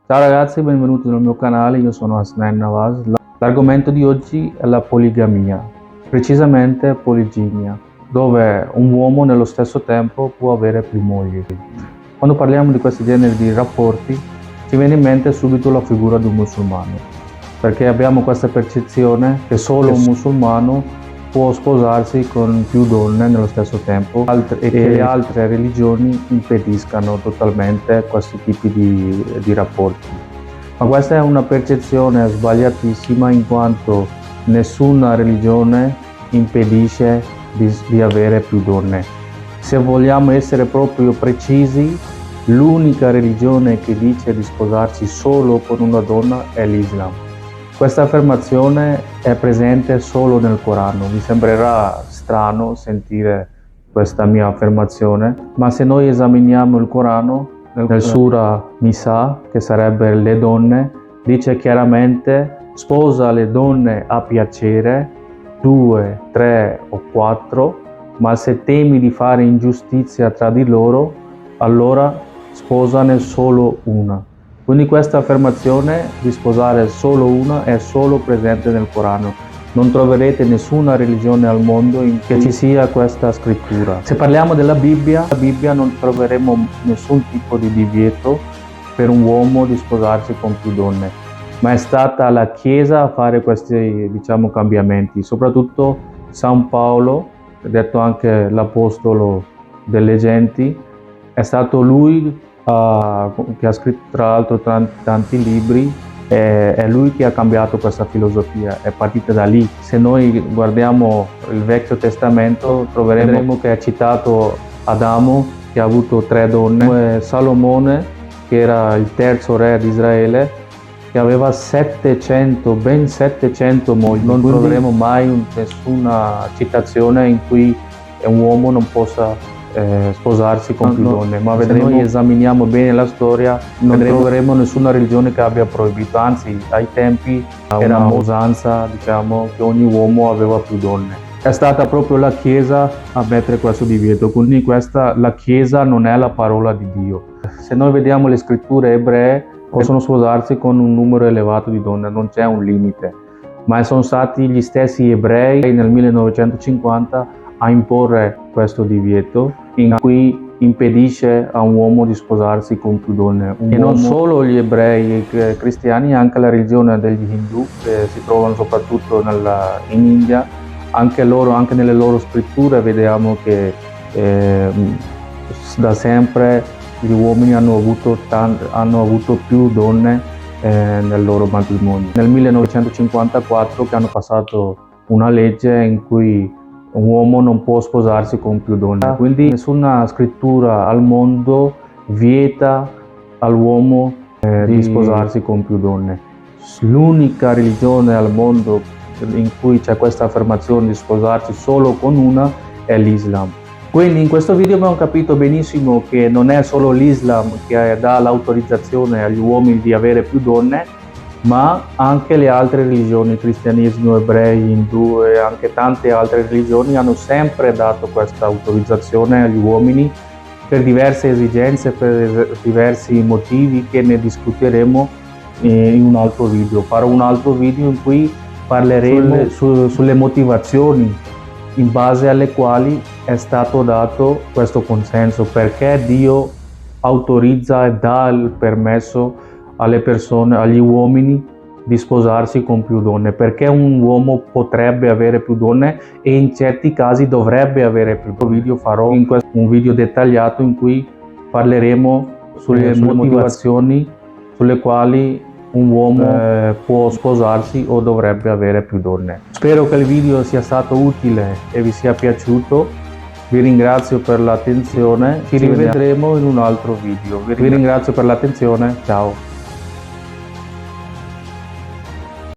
Ciao ragazzi, benvenuti nel mio canale, io sono Hasnain Nawaz. L'argomento di oggi è la poligamia, precisamente poliginia, dove un uomo nello stesso tempo può avere più mogli. Quando parliamo di questo genere di rapporti, ci viene in mente subito la figura di un musulmano, perché abbiamo questa percezione che solo un musulmano può sposarsi con più donne nello stesso tempo e che le altre religioni impediscano totalmente questi tipi di rapporti. Ma questa è una percezione sbagliatissima, in quanto nessuna religione impedisce di avere più donne. Se vogliamo essere proprio precisi, l'unica religione che dice di sposarsi solo con una donna è l'Islam. Questa affermazione è presente solo nel Corano. Vi sembrerà strano sentire questa mia affermazione, ma se noi esaminiamo il Corano, nel Sura Nisa, che sarebbe le donne, dice chiaramente: sposa le donne a piacere, 2, 3 o 4, ma se temi di fare ingiustizia tra di loro, allora sposane solo una. Quindi questa affermazione di sposare solo una è solo presente nel Corano. Non troverete nessuna religione al mondo in cui ci sia questa scrittura. Se parliamo della Bibbia non troveremo nessun tipo di divieto per un uomo di sposarsi con più donne, ma è stata la Chiesa a fare questi, cambiamenti, soprattutto San Paolo, detto anche l'apostolo delle genti. È stato lui che ha scritto tra l'altro tanti libri, è lui che ha cambiato questa filosofia, è partita da lì. Se noi guardiamo il Vecchio Testamento troveremo che è citato Adamo, che ha avuto 3 donne, Salomone, che era il terzo re di Israele, che aveva ben 700 mogli. Non troveremo mai nessuna citazione in cui un uomo non possa sposarsi con più donne, ma se noi esaminiamo bene la storia non troveremo nessuna religione che abbia proibito, anzi ai tempi era una usanza, che ogni uomo aveva più donne. È stata proprio la Chiesa a mettere questo divieto, quindi la Chiesa non è la parola di Dio. Se noi vediamo le scritture ebree, possono sposarsi con un numero elevato di donne, non c'è un limite, ma sono stati gli stessi ebrei nel 1950 a imporre questo divieto, in cui impedisce a un uomo di sposarsi con più donne. E non solo gli ebrei cristiani, anche la religione degli Hindu, che si trovano soprattutto in India, anche nelle loro scritture vediamo che da sempre gli uomini hanno avuto più donne nel loro matrimonio. Nel 1954 che hanno passato una legge in cui un uomo non può sposarsi con più donne, quindi nessuna scrittura al mondo vieta all'uomo di sposarsi con più donne. L'unica religione al mondo in cui c'è questa affermazione di sposarsi solo con una è l'Islam. Quindi in questo video abbiamo capito benissimo che non è solo l'Islam che dà l'autorizzazione agli uomini di avere più donne, ma anche le altre religioni, cristianesimo, ebrei, indù e anche tante altre religioni hanno sempre dato questa autorizzazione agli uomini per diverse esigenze, per diversi motivi che ne discuteremo in un altro video. Farò un altro video in cui parleremo sulle motivazioni in base alle quali è stato dato questo consenso, perché Dio autorizza e dà il permesso alle persone, agli uomini di sposarsi con più donne, perché un uomo potrebbe avere più donne e in certi casi dovrebbe avere più donne. Farò un video dettagliato in cui parleremo sulle motivazioni sulle quali un uomo può sposarsi o dovrebbe avere più donne. Spero che il video sia stato utile e vi sia piaciuto. Vi ringrazio per l'attenzione, ci rivedremo in un altro video. Vi ringrazio per l'attenzione, ciao!